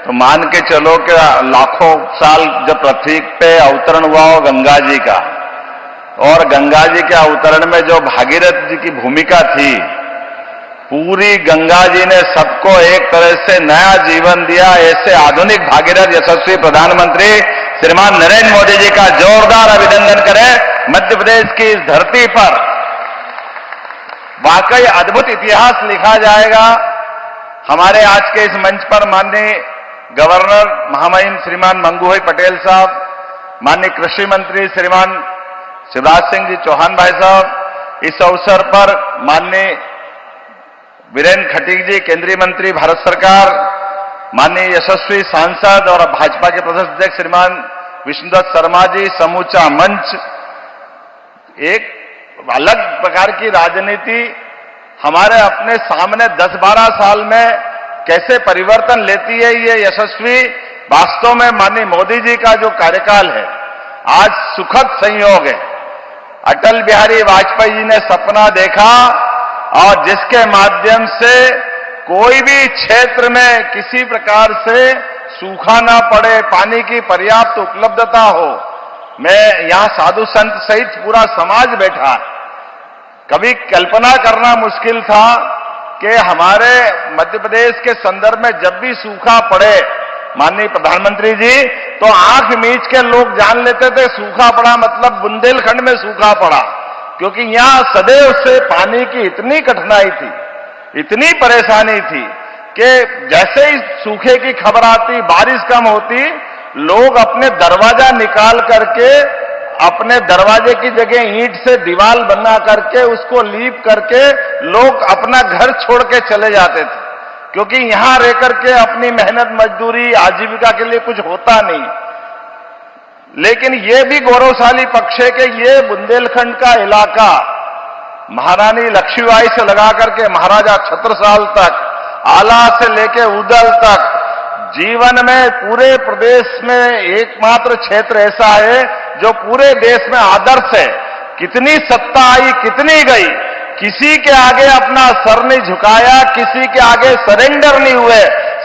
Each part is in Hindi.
तो मान के चलो कि लाखों साल जब पृथ्वी पे अवतरण हुआ हो गंगा जी का, और गंगा जी के अवतरण में जो भागीरथ जी की भूमिका थी, पूरी गंगा जी ने सबको एक तरह से नया जीवन दिया। ऐसे आधुनिक भागीरथ यशस्वी प्रधानमंत्री श्रीमान नरेंद्र मोदी जी का जोरदार अभिनंदन करें। मध्य प्रदेश की इस धरती पर वाकई अद्भुत इतिहास लिखा जाएगा। हमारे आज के इस मंच पर माननीय गवर्नर महामहिम श्रीमान मंगू भाई पटेल साहब, माननीय कृषि मंत्री श्रीमान शिवराज सिंह जी चौहान भाई साहब, इस अवसर पर माननीय वीरेंद्र खटीक जी केंद्रीय मंत्री भारत सरकार, माननीय यशस्वी सांसद और भाजपा के प्रदेश अध्यक्ष श्रीमान विष्णुदत्त शर्मा जी, समूचा मंच, एक अलग प्रकार की राजनीति हमारे अपने सामने 10-12 साल में कैसे परिवर्तन लेती है, ये यशस्वी वास्तव में माननीय मोदी जी का जो कार्यकाल है आज सुखद संयोग है। अटल बिहारी वाजपेयी जी ने सपना देखा और जिसके माध्यम से कोई भी क्षेत्र में किसी प्रकार से सूखा ना पड़े, पानी की पर्याप्त उपलब्धता हो। मैं यहां साधु संत सहित पूरा समाज बैठा, कभी कल्पना करना मुश्किल था कि हमारे मध्य प्रदेश के संदर्भ में जब भी सूखा पड़े माननीय प्रधानमंत्री जी, तो आंख मीच के लोग जान लेते थे सूखा पड़ा मतलब बुंदेलखंड में सूखा पड़ा, क्योंकि यहां सदैव से पानी की इतनी कठिनाई थी, इतनी परेशानी थी कि जैसे ही सूखे की खबर आती, बारिश कम होती, लोग अपने दरवाजा निकाल करके अपने दरवाजे की जगह ईंट से दीवार बना करके उसको लीप करके लोग अपना घर छोड़ के चले जाते थे, क्योंकि यहां रह करके अपनी मेहनत मजदूरी आजीविका के लिए कुछ होता नहीं। लेकिन ये भी गौरवशाली पक्ष है कि ये बुंदेलखंड का इलाका महारानी लक्ष्मीबाई से लगा करके महाराजा छत्रसाल तक, आला से लेके उदल तक, जीवन में पूरे प्रदेश में एकमात्र क्षेत्र ऐसा है जो पूरे देश में आदर्श है। कितनी सत्ता आई, कितनी गई, किसी के आगे अपना सर नहीं झुकाया, किसी के आगे सरेंडर नहीं हुए,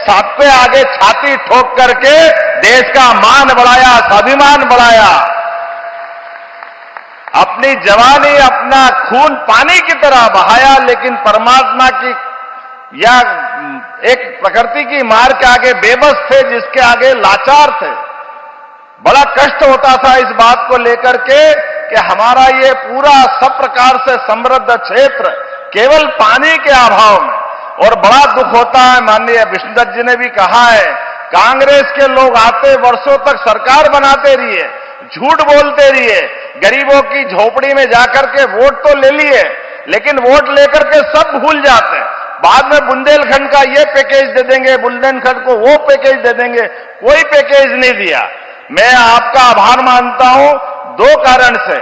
सबके आगे छाती ठोक करके देश का मान बढ़ाया, स्वाभिमान बढ़ाया, अपनी जवानी अपना खून पानी की तरह बहाया। लेकिन परमात्मा की या एक प्रकृति की मार के आगे बेबस थे, जिसके आगे लाचार थे। बड़ा कष्ट होता था इस बात को लेकर के कि हमारा ये पूरा सब प्रकार से समृद्ध क्षेत्र केवल पानी के अभाव में, और बड़ा दुख होता है, माननीय विष्णुदत्त जी ने भी कहा है, कांग्रेस के लोग आते वर्षों तक सरकार बनाते रहिए, झूठ बोलते रहिए, गरीबों की झोपड़ी में जाकर के वोट तो ले लिए, लेकिन वोट लेकर के सब भूल जाते हैं। बाद में बुंदेलखंड का ये पैकेज दे देंगे, बुंदेलखंड को वो पैकेज दे देंगे, कोई पैकेज नहीं दिया। मैं आपका आभार मानता हूं 2 कारण से।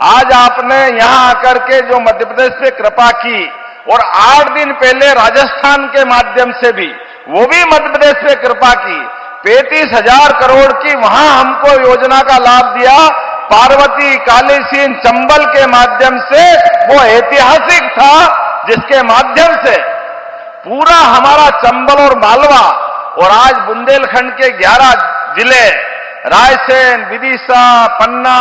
आज आपने यहां आकर के जो मध्य प्रदेश पे कृपा की, और 8 दिन पहले राजस्थान के माध्यम से भी, वो भी मध्य प्रदेश पे कृपा की, 35,000 करोड़ की वहां हमको योजना का लाभ दिया। पार्वती, कालीसिंह, चंबल के माध्यम से वो ऐतिहासिक था, जिसके माध्यम से पूरा हमारा चंबल और मालवा और आज बुंदेलखंड के 11 जिले, रायसेन, विदिशा, पन्ना,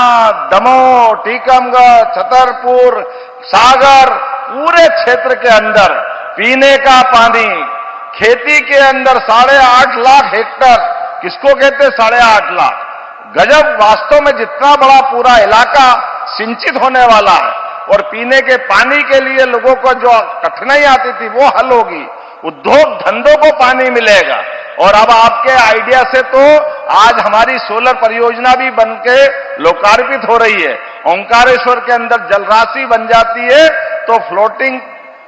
दमोह, टीकमगढ़, छतरपुर, सागर, पूरे क्षेत्र के अंदर पीने का पानी, खेती के अंदर 8.5 लाख हेक्टर, किसको कहते 8.5 लाख, गजब। वास्तव में जितना बड़ा पूरा इलाका सिंचित होने वाला है, और पीने के पानी के लिए लोगों को जो कठिनाई आती थी वो हल होगी, उद्योग धंधों को पानी मिलेगा। और अब आपके आइडिया से तो आज हमारी सोलर परियोजना भी बनके लोकार्पित हो रही है। ओंकारेश्वर के अंदर जलराशि बन जाती है, तो फ्लोटिंग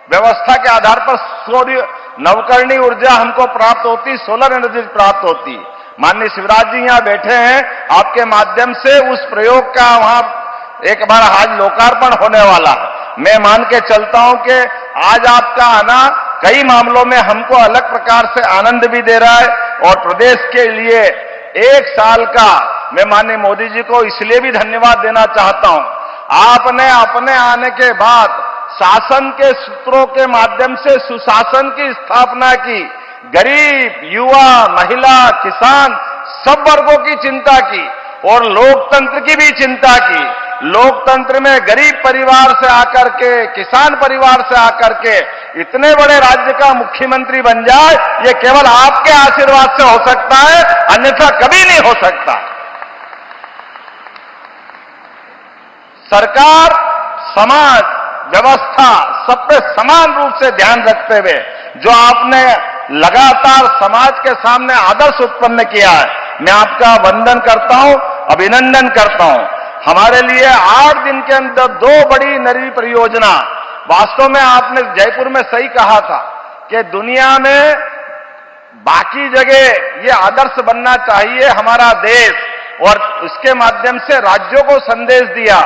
व्यवस्था के आधार पर सूर्य नवकरणीय ऊर्जा हमको प्राप्त होती, सोलर एनर्जी प्राप्त होती। माननीय शिवराज जी यहां बैठे हैं, आपके माध्यम से उस प्रयोग का वहां एक बार आज लोकार्पण होने वाला है। मैं मान के चलता हूं कि आज आपका आना कई मामलों में हमको अलग प्रकार से आनंद भी दे रहा है, और प्रदेश के लिए 1 साल का मैं माननीय मोदी जी को इसलिए भी धन्यवाद देना चाहता हूं। आपने अपने आने के बाद शासन के सूत्रों के माध्यम से सुशासन की स्थापना की, गरीब, युवा, महिला, किसान सब वर्गों की चिंता की और लोकतंत्र की भी चिंता की। लोकतंत्र में गरीब परिवार से आकर के, किसान परिवार से आकर के इतने बड़े राज्य का मुख्यमंत्री बन जाए, ये केवल आपके आशीर्वाद से हो सकता है, अन्यथा कभी नहीं हो सकता। सरकार, समाज, व्यवस्था सब पे समान रूप से ध्यान रखते हुए जो आपने लगातार समाज के सामने आदर्श उत्पन्न किया है, मैं आपका वंदन करता हूं, अभिनंदन करता हूं। हमारे लिए 8 दिन के अंदर 2 बड़ी नई परियोजना, वास्तव में आपने जयपुर में सही कहा था कि दुनिया में बाकी जगह ये आदर्श बनना चाहिए हमारा देश, और उसके माध्यम से राज्यों को संदेश दिया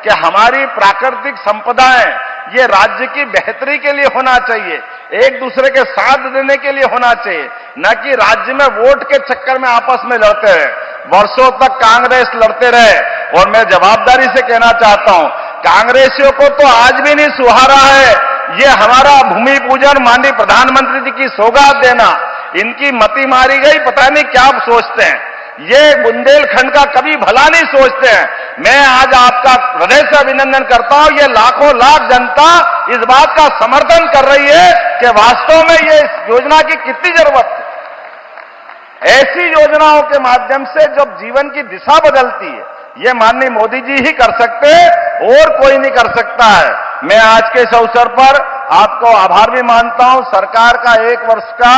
कि हमारी प्राकृतिक संपदाएं ये राज्य की बेहतरी के लिए होना चाहिए, एक दूसरे के साथ देने के लिए होना चाहिए, न कि राज्य में वोट के चक्कर में आपस में लड़ते रहे। वर्षों तक कांग्रेस लड़ते रहे, और मैं जवाबदारी से कहना चाहता हूं, कांग्रेसियों को तो आज भी नहीं सुहारा है ये हमारा भूमि पूजन माननीय प्रधानमंत्री जी की सौगात देना। इनकी मति मारी गई, पता नहीं क्या सोचते हैं, ये बुंदेलखंड का कभी भला नहीं सोचते हैं। मैं आज आपका हृदय से अभिनंदन करता हूं, ये लाखों लाख जनता इस बात का समर्थन कर रही है कि वास्तव में ये इस योजना की कितनी जरूरत है। ऐसी योजनाओं के माध्यम से जब जीवन की दिशा बदलती है, ये माननीय मोदी जी ही कर सकते हैं, और कोई नहीं कर सकता है। मैं आज के इस अवसर पर आपको आभार भी मानता हूं। सरकार का 1 वर्ष का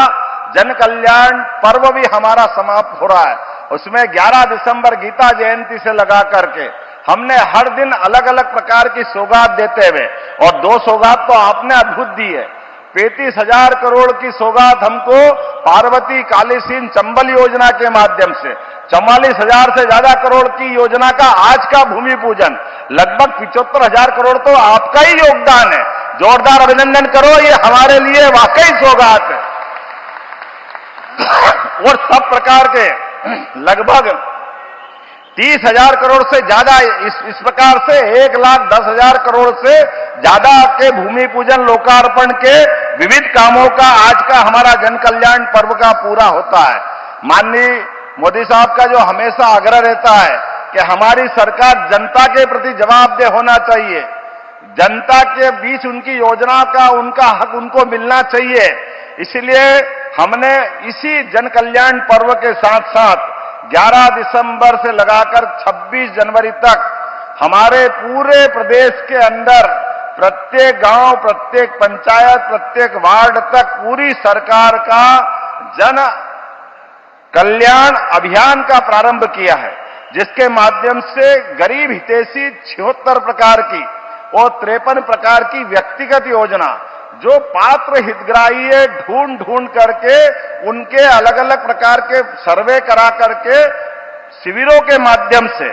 जन कल्याण पर्व भी हमारा समाप्त हो रहा है। उसमें 11 दिसंबर गीता जयंती से लगा करके हमने हर दिन अलग अलग प्रकार की सौगात देते हुए, और 2 सौगात तो आपने अद्भुत दी है। 35,000 करोड़ की सौगात हमको पार्वती कालीसीन चंबल योजना के माध्यम से, 44,000 से ज्यादा करोड़ की योजना का आज का भूमि पूजन, लगभग 75,000 करोड़ तो आपका ही योगदान है। जोरदार अभिनंदन करो, ये हमारे लिए वाकई सौगात है। और सब प्रकार के लगभग 30,000 करोड़ से ज्यादा, इस प्रकार से 1,10,000 करोड़ से ज्यादा के भूमि पूजन लोकार्पण के विविध कामों का आज का हमारा जन कल्याण पर्व का पूरा होता है। माननीय मोदी साहब का जो हमेशा आग्रह रहता है कि हमारी सरकार जनता के प्रति जवाबदेह होना चाहिए, जनता के बीच उनकी योजना का उनका हक उनको मिलना चाहिए। इसलिए हमने इसी जन कल्याण पर्व के साथ साथ 11 दिसंबर से लगाकर 26 जनवरी तक हमारे पूरे प्रदेश के अंदर प्रत्येक गांव, प्रत्येक पंचायत, प्रत्येक वार्ड तक पूरी सरकार का जन कल्याण अभियान का प्रारंभ किया है, जिसके माध्यम से गरीब हितैषी 76 प्रकार की और 53 प्रकार की व्यक्तिगत योजना जो पात्र हितग्राही है ढूंढ करके उनके अलग अलग प्रकार के सर्वे करा करके शिविरों के माध्यम से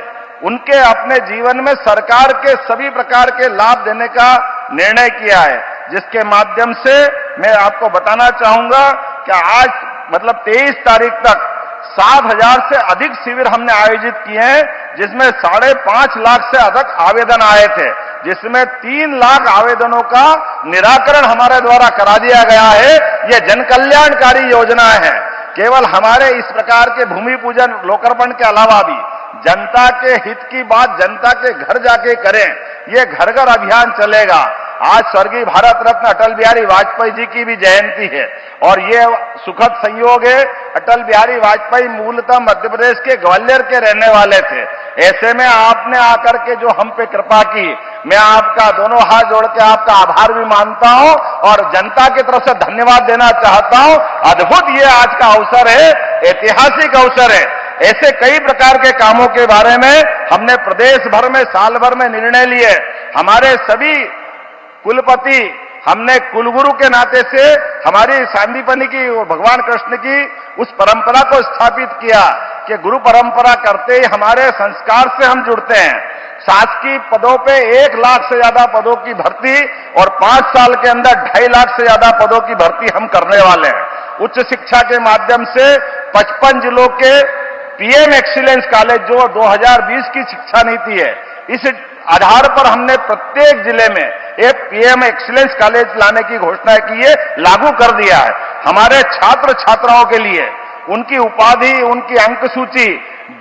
उनके अपने जीवन में सरकार के सभी प्रकार के लाभ देने का निर्णय किया है, जिसके माध्यम से मैं आपको बताना चाहूंगा कि आज मतलब 23 तारीख तक 7,000 से अधिक शिविर हमने आयोजित किए हैं, जिसमें 5.5 लाख से अधिक आवेदन आए थे, जिसमें 3 लाख आवेदनों का निराकरण हमारे द्वारा करा दिया गया है। ये जन कल्याणकारी योजनाएं हैं। केवल हमारे इस प्रकार के भूमि पूजन लोकार्पण के अलावा भी जनता के हित की बात जनता के घर जाके करें, ये घर घर अभियान चलेगा। आज स्वर्गीय भारत रत्न अटल बिहारी वाजपेयी जी की भी जयंती है, और ये सुखद संयोग है, अटल बिहारी वाजपेयी मूलतः मध्य प्रदेश के ग्वालियर के रहने वाले थे। ऐसे में आपने आकर के जो हम पे कृपा की, मैं आपका दोनों हाथ जोड़ के आपका आभार भी मानता हूं और जनता की तरफ से धन्यवाद देना चाहता हूं। अद्भुत ये आज का अवसर है, ऐतिहासिक अवसर है। ऐसे कई प्रकार के कामों के बारे में हमने प्रदेश भर में साल भर में निर्णय लिए। हमारे सभी कुलपति, हमने कुलगुरु के नाते से हमारी सांदीपनी की और भगवान कृष्ण की उस परंपरा को स्थापित किया कि गुरु परंपरा करते ही हमारे संस्कार से हम जुड़ते हैं। शासकीय पदों पे 1 लाख से ज्यादा पदों की भर्ती और 5 साल के अंदर 2.5 लाख से ज्यादा पदों की भर्ती हम करने वाले हैं। उच्च शिक्षा के माध्यम से 55 जिलों के पीएम एक्सीलेंस कॉलेज जो 2020 की शिक्षा नीति है, इस आधार पर हमने प्रत्येक जिले में एक पीएम एक्सीलेंस कॉलेज लाने की घोषणा की है, लागू कर दिया है। हमारे छात्र छात्राओं के लिए उनकी उपाधि, उनकी अंक सूची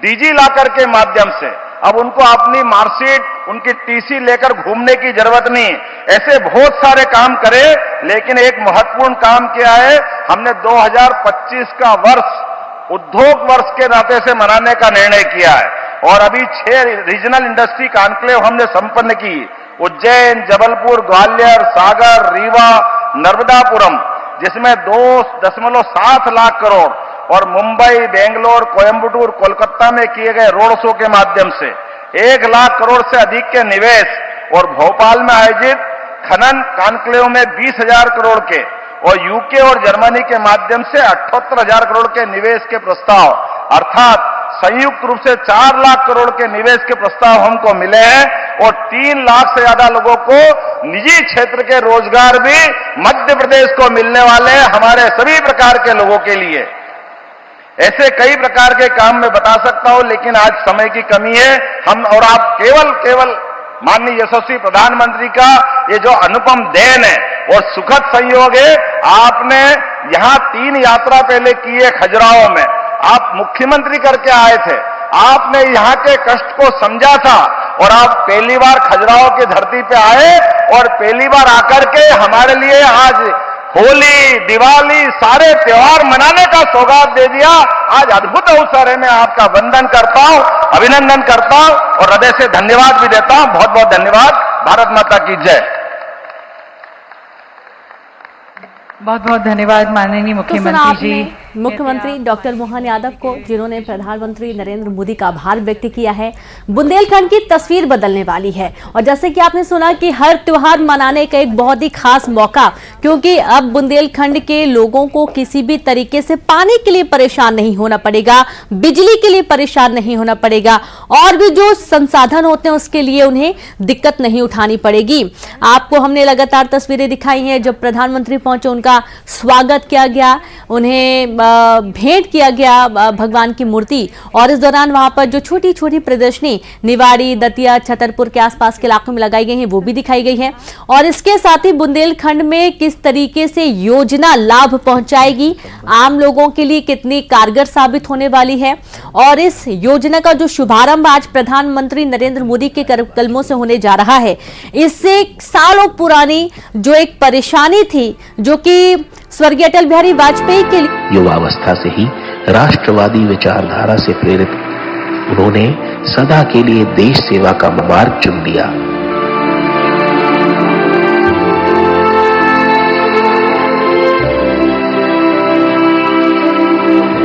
डिजी लॉकर के माध्यम से अब उनको अपनी मार्कशीट, उनकी टीसी लेकर घूमने की जरूरत नहीं। ऐसे बहुत सारे काम करे, लेकिन एक महत्वपूर्ण काम किया है, हमने 2025 का वर्ष उद्योग वर्ष के नाते से मनाने का निर्णय किया है और अभी 6 रीजनल इंडस्ट्री कॉन्क्लेव हमने संपन्न की। उज्जैन, जबलपुर, ग्वालियर, सागर, रीवा, नर्मदापुरम, जिसमें 2.7 लाख करोड़ और मुंबई, बेंगलोर, कोयंबटूर, कोलकाता में किए गए रोड शो के माध्यम से 1 लाख करोड़ से अधिक के निवेश और भोपाल में आयोजित खनन कॉन्क्लेव में 20,000 करोड़ के और यूके और जर्मनी के माध्यम से 78,000 करोड़ के निवेश के प्रस्ताव, अर्थात संयुक्त रूप से 4 लाख करोड़ के निवेश के प्रस्ताव हमको मिले हैं और 3 लाख से ज्यादा लोगों को निजी क्षेत्र के रोजगार भी मध्य प्रदेश को मिलने वाले हैं, हमारे सभी प्रकार के लोगों के लिए। ऐसे कई प्रकार के काम मैं बता सकता हूं, लेकिन आज समय की कमी है। हम और आप केवल माननीय यशस्वी प्रधानमंत्री का ये जो अनुपम देन है और सुखद संयोग है, आपने यहां 3 यात्रा पहले की है खजुराहो में, आप मुख्यमंत्री करके आए थे, आपने यहां के कष्ट को समझा था और आप पहली बार खजुराहो की धरती पे आए और पहली बार आकर के हमारे लिए आज होली, दिवाली, सारे त्योहार मनाने का सौगात दे दिया। आज अद्भुत अवसर है, मैं आपका वंदन करता हूं, अभिनंदन करता हूं और हृदय से धन्यवाद भी देता हूं। बहुत बहुत धन्यवाद। भारत माता की जय। बहुत बहुत धन्यवाद माननीय मुख्यमंत्री जी। मुख्यमंत्री डॉक्टर मोहन यादव को, जिन्होंने प्रधानमंत्री नरेंद्र मोदी का आभार व्यक्त किया है। बुंदेलखंड की तस्वीर बदलने वाली है और जैसे कि आपने सुना कि हर त्योहार मनाने का एक बहुत ही खास मौका, क्योंकि अब बुंदेलखंड के लोगों को किसी भी तरीके से पानी के लिए परेशान नहीं होना पड़ेगा, बिजली के लिए परेशान नहीं होना पड़ेगा और भी जो संसाधन होते हैं उसके लिए उन्हें दिक्कत नहीं उठानी पड़ेगी। आपको हमने लगातार तस्वीरें दिखाई हैं, जब प्रधानमंत्री पहुंचे उनका स्वागत किया गया, उन्हें भेंट किया गया भगवान की मूर्ति और इस दौरान वहां पर जो छोटी छोटी प्रदर्शनी निवाड़ी, दतिया, छतरपुर के आसपास के इलाकों में लगाई गई है वो भी दिखाई गई है और इसके साथ ही बुंदेलखंड में किस तरीके से योजना लाभ पहुंचाएगी, आम लोगों के लिए कितनी कारगर साबित होने वाली है और इस योजना का जो शुभारंभ आज प्रधानमंत्री नरेंद्र मोदी के कदमों से होने जा रहा है, इससे सालों पुरानी जो एक परेशानी थी, जो कि स्वर्गीय अटल बिहारी वाजपेयी के लिए युवावस्था से ही राष्ट्रवादी विचारधारा से प्रेरित उन्होंने सदा के लिए देश सेवा का मार्ग चुन लिया।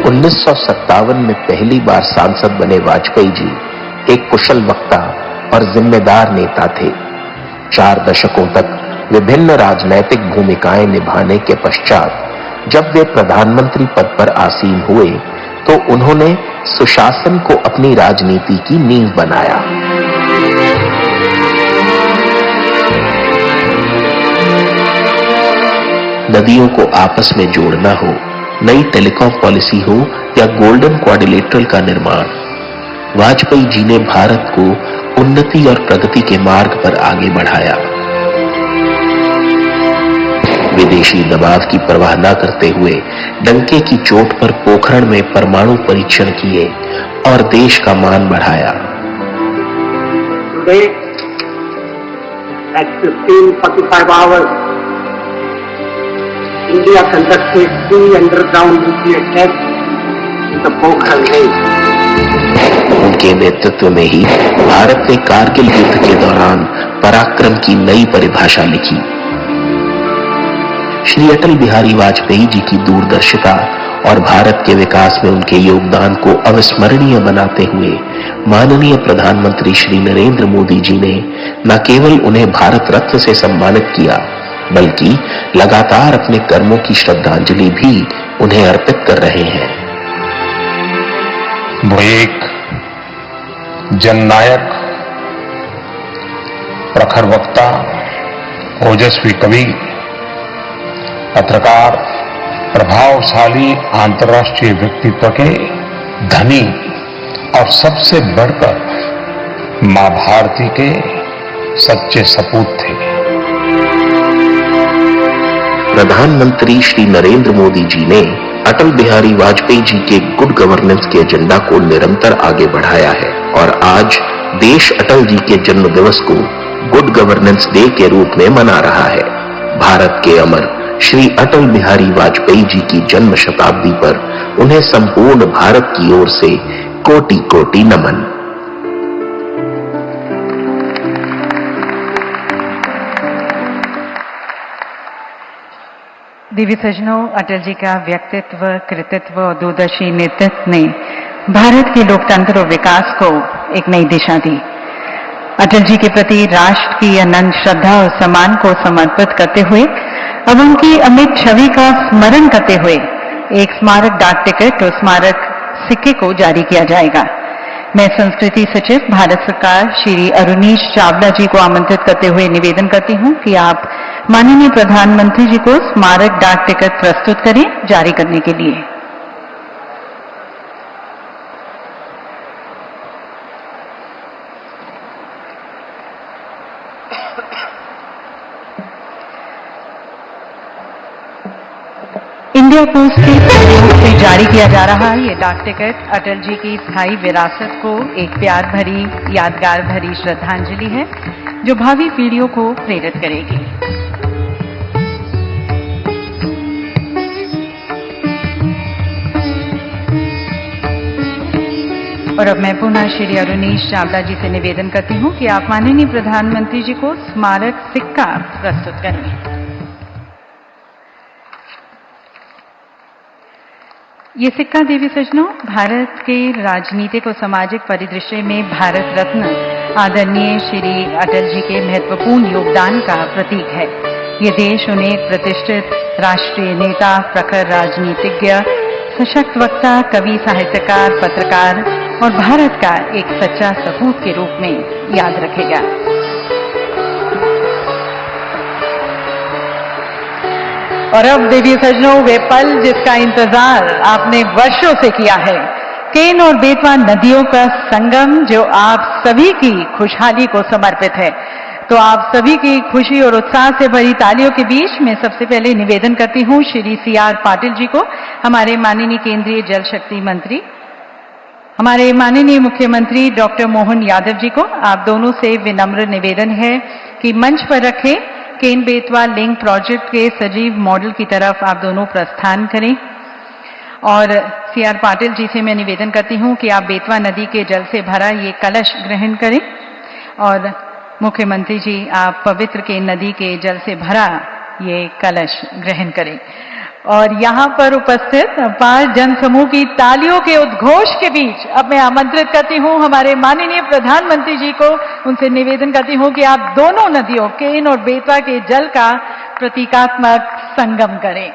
(1957) में पहली बार सांसद बने वाजपेयी जी एक कुशल वक्ता और जिम्मेदार नेता थे। 4 दशकों तक विभिन्न राजनैतिक भूमिकाएं निभाने के पश्चात जब वे प्रधानमंत्री पद पर आसीन हुए तो उन्होंने सुशासन को अपनी राजनीति की नींव बनाया। नदियों को आपस में जोड़ना हो, नई टेलीकॉम पॉलिसी हो या गोल्डन क्वाड्रिलेटरल का निर्माण, वाजपेयी जी ने भारत को उन्नति और प्रगति के मार्ग पर आगे बढ़ाया। विदेशी दबाव की परवाह न करते हुए डंके की चोट पर पोखरण में परमाणु परीक्षण किए और देश का मान बढ़ाया। Today, at 15:45 hours, India conducted 3 underground nuclear tests in the Pokhran range. उनके नेतृत्व में ही भारत ने कारगिल युद्ध के दौरान पराक्रम की नई परिभाषा लिखी। श्री अटल बिहारी वाजपेयी जी की दूरदर्शिता और भारत के विकास में उनके योगदान को अविस्मरणीय बनाते हुए माननीय प्रधानमंत्री श्री नरेंद्र मोदी जी ने न केवल उन्हें भारत रत्न से सम्मानित किया, बल्कि लगातार अपने कर्मों की श्रद्धांजलि भी उन्हें अर्पित कर रहे हैं। वो एक जननायक, प्रखर वक्ता, ओजस्वी कवि, पत्रकार, प्रभावशाली अंतर्राष्ट्रीय व्यक्तित्व के धनी और सबसे बढ़कर मां भारती के सच्चे सपूत थे। प्रधानमंत्री श्री नरेंद्र मोदी जी ने अटल बिहारी वाजपेयी जी के गुड गवर्नेंस के एजेंडा को निरंतर आगे बढ़ाया है और आज देश अटल जी के जन्म दिवस को गुड गवर्नेंस डे के रूप में मना रहा है। भारत के अमर श्री अटल बिहारी वाजपेयी जी की जन्म शताब्दी पर उन्हें संपूर्ण भारत की ओर से कोटि कोटि नमन। देवी सज्जनों, अटल जी का व्यक्तित्व, कृतित्व और दूरदर्शी नेतृत्व ने भारत के लोकतंत्र और विकास को एक नई दिशा दी। अटल जी के प्रति राष्ट्र की अनंत श्रद्धा और सम्मान को समर्पित करते हुए अब उनकी अमिट छवि का स्मरण करते हुए एक स्मारक डाक टिकट और स्मारक सिक्के को जारी किया जाएगा। मैं संस्कृति सचिव भारत सरकार श्री अरुणीश चावला जी को आमंत्रित करते हुए निवेदन करती हूं कि आप माननीय प्रधानमंत्री जी को स्मारक डाक टिकट प्रस्तुत करें जारी करने के लिए। इंडिया पोस्ट के सहयोग से जारी किया जा रहा ये डाक टिकट अटल जी की स्थायी विरासत को एक प्यार भरी, यादगार भरी श्रद्धांजलि है जो भावी पीढ़ियों को प्रेरित करेगी। और अब मैं पुनः श्री अरुणीश चावला जी से निवेदन करती हूं कि आप माननीय प्रधानमंत्री जी को स्मारक सिक्का प्रस्तुत करें। ये सिक्का देवी सज्जनों भारत के राजनीतिक और सामाजिक परिदृश्य में भारत रत्न आदरणीय श्री अटल जी के महत्वपूर्ण योगदान का प्रतीक है। ये देश उन्हें एक प्रतिष्ठित राष्ट्रीय नेता, प्रखर राजनीतिज्ञ, सशक्त वक्ता, कवि, साहित्यकार, पत्रकार और भारत का एक सच्चा सपूत के रूप में याद रखेगा। और अब देवी सज्जनों वे पल जिसका इंतजार आपने वर्षों से किया है, केन और बेतवा नदियों का संगम जो आप सभी की खुशहाली को समर्पित है। तो आप सभी की खुशी और उत्साह से भरी तालियों के बीच मैं सबसे पहले निवेदन करती हूं श्री CR पाटिल जी को, हमारे माननीय केंद्रीय जल शक्ति मंत्री, हमारे माननीय मुख्यमंत्री डॉक्टर मोहन यादव जी को। आप दोनों से विनम्र निवेदन है कि मंच पर रखे केन बेतवा लिंक प्रोजेक्ट के सजीव मॉडल की तरफ आप दोनों प्रस्थान करें। और CR पाटिल जी से मैं निवेदन करती हूं कि आप बेतवा नदी के जल से भरा ये कलश ग्रहण करें। और मुख्यमंत्री जी आप पवित्र केन नदी के जल से भरा ये कलश ग्रहण करें। और यहाँ पर उपस्थित अपार जनसमूह की तालियों के उद्घोष के बीच अब मैं आमंत्रित करती हूँ हमारे माननीय प्रधानमंत्री जी को। उनसे निवेदन करती हूँ कि आप दोनों नदियों केन और बेतवा के जल का प्रतीकात्मक संगम करें।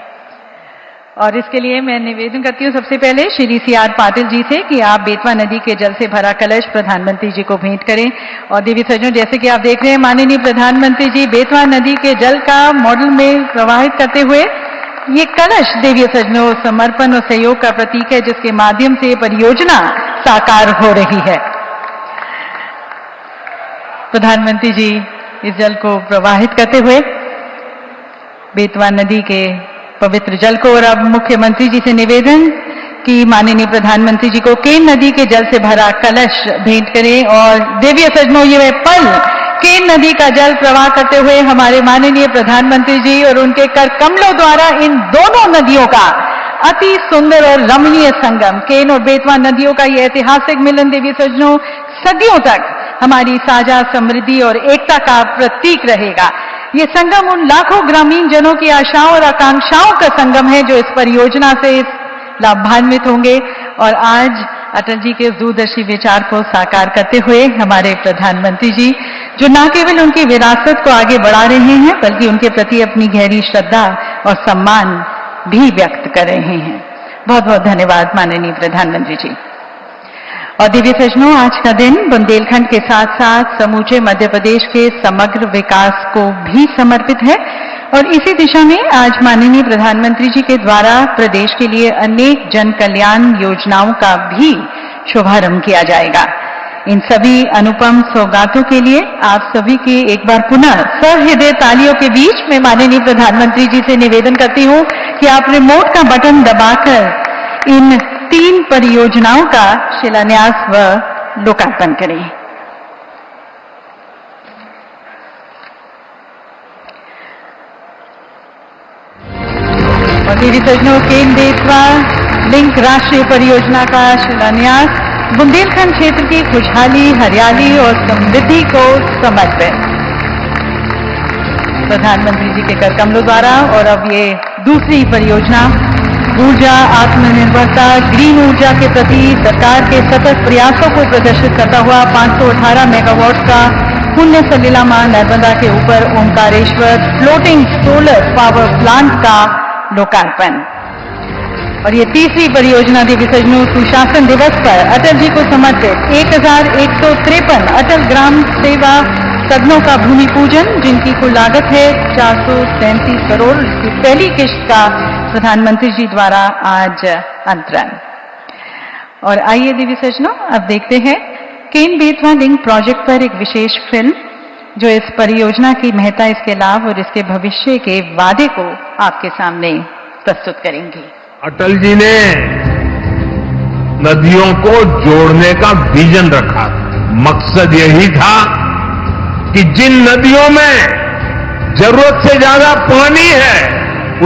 और इसके लिए मैं निवेदन करती हूँ सबसे पहले श्री CR पाटिल जी से कि आप बेतवा नदी के जल से भरा कलश प्रधानमंत्री जी को भेंट करें। और देवी सज्जनों, जैसे कि आप देख रहे हैं माननीय प्रधानमंत्री जी बेतवा नदी के जल का मॉडल में प्रवाहित करते हुए ये कलश देवी सज्जनों समर्पण और सहयोग का प्रतीक है जिसके माध्यम से परियोजना साकार हो रही है। प्रधानमंत्री जी इस जल को प्रवाहित करते हुए बेतवा नदी के पवित्र जल को, और अब मुख्यमंत्री जी से निवेदन कि माननीय प्रधानमंत्री जी को केन नदी के जल से भरा कलश भेंट करें। और देवी सज्जनों ये पल केन नदी का जल प्रवाह करते हुए हमारे माननीय प्रधानमंत्री जी और उनके कर कमलों द्वारा इन दोनों नदियों का अति सुंदर और रमणीय संगम, केन और बेतवा नदियों का ये ऐतिहासिक मिलन देवी सज्जनों सदियों तक हमारी साझा समृद्धि और एकता का प्रतीक रहेगा। ये संगम उन लाखों ग्रामीण जनों की आशाओं और आकांक्षाओं का संगम है जो इस परियोजना से लाभान्वित होंगे। और आज अटल जी के दूरदर्शी विचार को साकार करते हुए हमारे प्रधानमंत्री जी जो न केवल उनकी विरासत को आगे बढ़ा रहे हैं बल्कि उनके प्रति अपनी गहरी श्रद्धा और सम्मान भी व्यक्त कर रहे हैं। बहुत बहुत धन्यवाद माननीय प्रधानमंत्री जी। और दिव्य सज्जनों, आज का दिन बुंदेलखंड के साथ साथ समूचे मध्य प्रदेश के समग्र विकास को भी समर्पित है। और इसी दिशा में आज माननीय प्रधानमंत्री जी के द्वारा प्रदेश के लिए अनेक जन कल्याण योजनाओं का भी शुभारंभ किया जाएगा। इन सभी अनुपम सौगातों के लिए आप सभी की एक बार पुनः सहृदय तालियों के बीच में माननीय प्रधानमंत्री जी से निवेदन करती हूं कि आप रिमोट का बटन दबाकर इन 3 परियोजनाओं का शिलान्यास व लोकार्पण करें। और देवी सज्जनों, केन बेतवा लिंक राष्ट्रीय परियोजना का शिलान्यास बुंदेलखंड क्षेत्र की खुशहाली, हरियाली और समृद्धि को समर्पित प्रधानमंत्री जी के कर कमलों द्वारा। और अब ये दूसरी परियोजना ऊर्जा आत्मनिर्भरता, ग्रीन ऊर्जा के प्रति सरकार के सतत प्रयासों को प्रदर्शित करता हुआ 518 मेगावाट का पुण्य सलीला मां नर्मदा के ऊपर Omkareshwar floating solar power plant का लोकार्पण। और ये तीसरी परियोजना देवी सज्जनों, सुशासन दिवस पर अटल जी को समर्पित 1153 अटल ग्राम सेवा सदनों का भूमि पूजन, जिनकी कुल लागत है 433 करोड़। इसकी पहली किश्त का प्रधानमंत्री जी द्वारा आज अंतरण। और आइए देवी सज्जनों, अब देखते हैं केन बेतवा लिंक प्रोजेक्ट पर एक विशेष फिल्म जो इस परियोजना की महत्ता, इसके लाभ और इसके भविष्य के वादे को आपके सामने प्रस्तुत करेंगे। अटल जी ने नदियों को जोड़ने का विजन रखा। मकसद यही था कि जिन नदियों में जरूरत से ज्यादा पानी है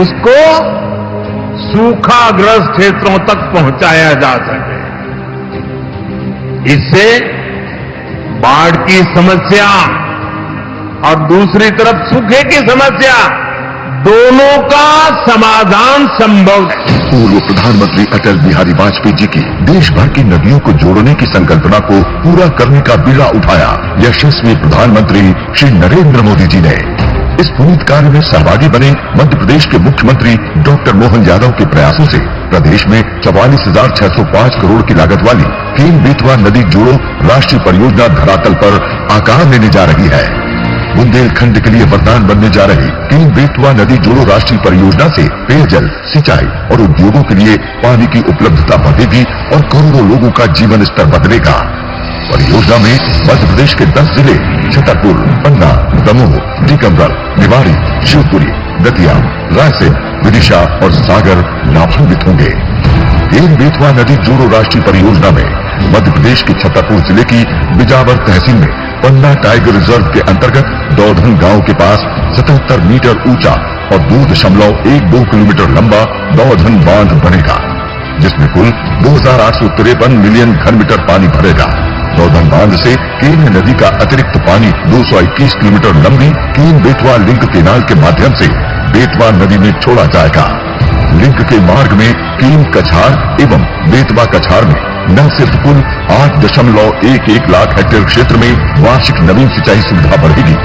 उसको सूखाग्रस्त क्षेत्रों तक पहुंचाया जा सके। इससे बाढ़ की समस्या और दूसरी तरफ सूखे की समस्या, दोनों का समाधान संभव है। पूर्व प्रधानमंत्री अटल बिहारी वाजपेयी जी की देश भर की नदियों को जोड़ने की संकल्पना को पूरा करने का बीड़ा उठाया यशस्वी प्रधानमंत्री श्री नरेंद्र मोदी जी ने। इस पुनीत कार्य में सहभागी बने मध्य प्रदेश के मुख्यमंत्री डॉक्टर मोहन यादव के प्रयासों से प्रदेश में 44,605 करोड़ की लागत वाली केन बेतवा नदी जोड़ो राष्ट्रीय परियोजना धरातल पर आकार लेने जा रही है। बुंदेलखंड के लिए वरदान बनने जा रही केन बेतवा नदी जोड़ो राष्ट्रीय परियोजना से पेयजल, सिंचाई और उद्योगों के लिए पानी की उपलब्धता बढ़ेगी और करोड़ों लोगों का जीवन स्तर बदलेगा। परियोजना में मध्य प्रदेश के 10 जिले छतरपुर, पन्ना, दमोह, टीकमगढ़, निवाड़ी, शिवपुरी, दतिया, रायसेन, विदिशा और सागर लाभान्वित होंगे। केन बेतवा नदी जोड़ो राष्ट्रीय परियोजना में मध्य प्रदेश के छतरपुर जिले की बिजावर तहसील में पन्ना टाइगर रिजर्व के अंतर्गत दौधन गांव के पास 77 मीटर ऊंचा और 2.12 किलोमीटर लंबा दौधन बांध बनेगा, जिसमें कुल 2,853 मिलियन घन मीटर पानी भरेगा। दौधन बांध से केन नदी का अतिरिक्त पानी 221 किलोमीटर लंबी केन बेतवा लिंक केनाल के माध्यम से बेतवा नदी में छोड़ा जाएगा। लिंक के मार्ग में केन कछार एवं बेतवा कछार में न सिर्फ कुल 8.11 लाख हेक्टेयर क्षेत्र में वार्षिक नवीन सिंचाई सुविधा बढ़ेगी,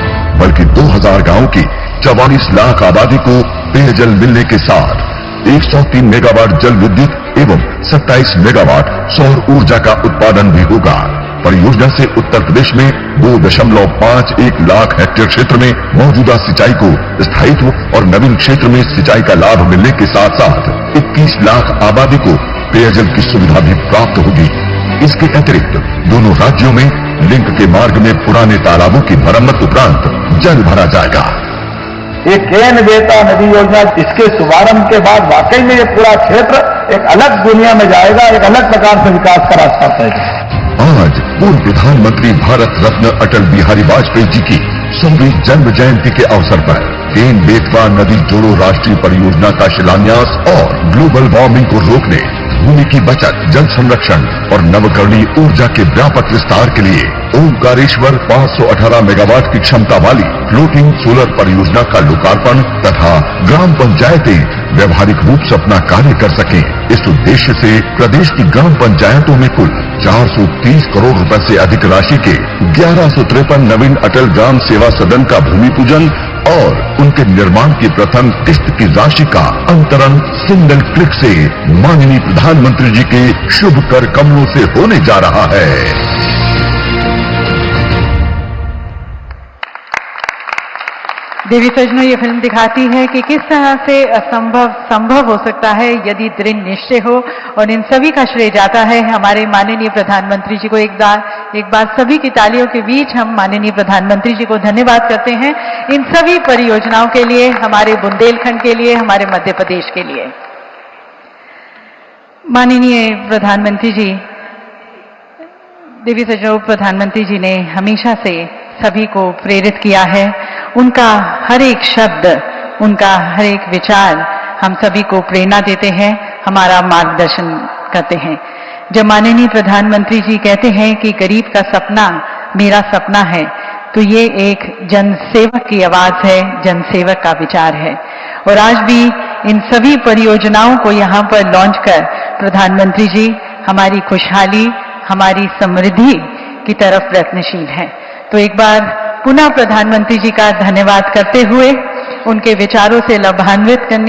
बल्कि 2000 गांवों की 44 लाख आबादी को पेयजल मिलने के साथ 103 मेगावाट जल विद्युत एवं 27 मेगावाट सौर ऊर्जा का उत्पादन भी होगा। परियोजना से उत्तर प्रदेश में 2.51 लाख हेक्टेयर क्षेत्र में मौजूदा सिंचाई को स्थायित्व और नवीन क्षेत्र में सिंचाई का लाभ मिलने के साथ साथ 21 लाख आबादी को पेयजल की सुविधा भी प्राप्त होगी। इसके अतिरिक्त दोनों राज्यों में लिंक के मार्ग में पुराने तालाबों की मरम्मत उपरांत जल भरा जाएगा। ये केन बेतवा नदी योजना, इसके शुभारंभ के बाद वाकई में ये पूरा क्षेत्र एक अलग दुनिया में जाएगा, एक अलग प्रकार से विकास का रास्ता तय करेगा। आज पूर्व प्रधानमंत्री भारत रत्न अटल बिहारी वाजपेयी जी की 100वीं जन्म जयंती के अवसर पर केन बेतवा नदी जोड़ो राष्ट्रीय परियोजना का शिलान्यास और ग्लोबल वार्मिंग को रोकने, भूमि की बचत, जल संरक्षण और नवकरणीय ऊर्जा के व्यापक विस्तार के लिए ओंकारेश्वर 518 मेगावाट की क्षमता वाली फ्लोटिंग सोलर परियोजना का लोकार्पण तथा ग्राम पंचायतें व्यवहारिक रूप से अपना कार्य कर सकें। इस उद्देश्य से प्रदेश की ग्राम पंचायतों में कुल 430 करोड़ रुपए से अधिक राशि के 1153 नवीन अटल ग्राम सेवा सदन का भूमि पूजन और उनके निर्माण की प्रथम किस्त की राशि का अंतरण सिंगल क्लिक से माननीय प्रधानमंत्री जी के शुभ कर कमलों से होने जा रहा है। देवी सजनों, ये फिल्म दिखाती है कि किस तरह से असंभव संभव हो सकता है यदि दृढ़ निश्चय हो, और इन सभी का श्रेय जाता है हमारे माननीय प्रधानमंत्री जी को। एक बार सभी की तालियों के बीच हम माननीय प्रधानमंत्री जी को धन्यवाद करते हैं इन सभी परियोजनाओं के लिए, हमारे बुंदेलखंड के लिए, हमारे मध्य प्रदेश के लिए। माननीय प्रधानमंत्री जी, देवी सजनों, प्रधानमंत्री जी ने हमेशा से सभी को प्रेरित किया है। उनका हर एक शब्द, उनका हर एक विचार हम सभी को प्रेरणा देते हैं, हमारा मार्गदर्शन करते हैं। जब माननीय प्रधानमंत्री जी कहते हैं कि गरीब का सपना मेरा सपना है, तो ये एक जनसेवक की आवाज है, जनसेवक का विचार है। और आज भी इन सभी परियोजनाओं को यहाँ पर लॉन्च कर प्रधानमंत्री जी हमारी खुशहाली, हमारी समृद्धि की तरफ प्रयत्नशील हैं। तो एक बार पुनः प्रधानमंत्री जी का धन्यवाद करते हुए उनके विचारों से लाभान्वित करने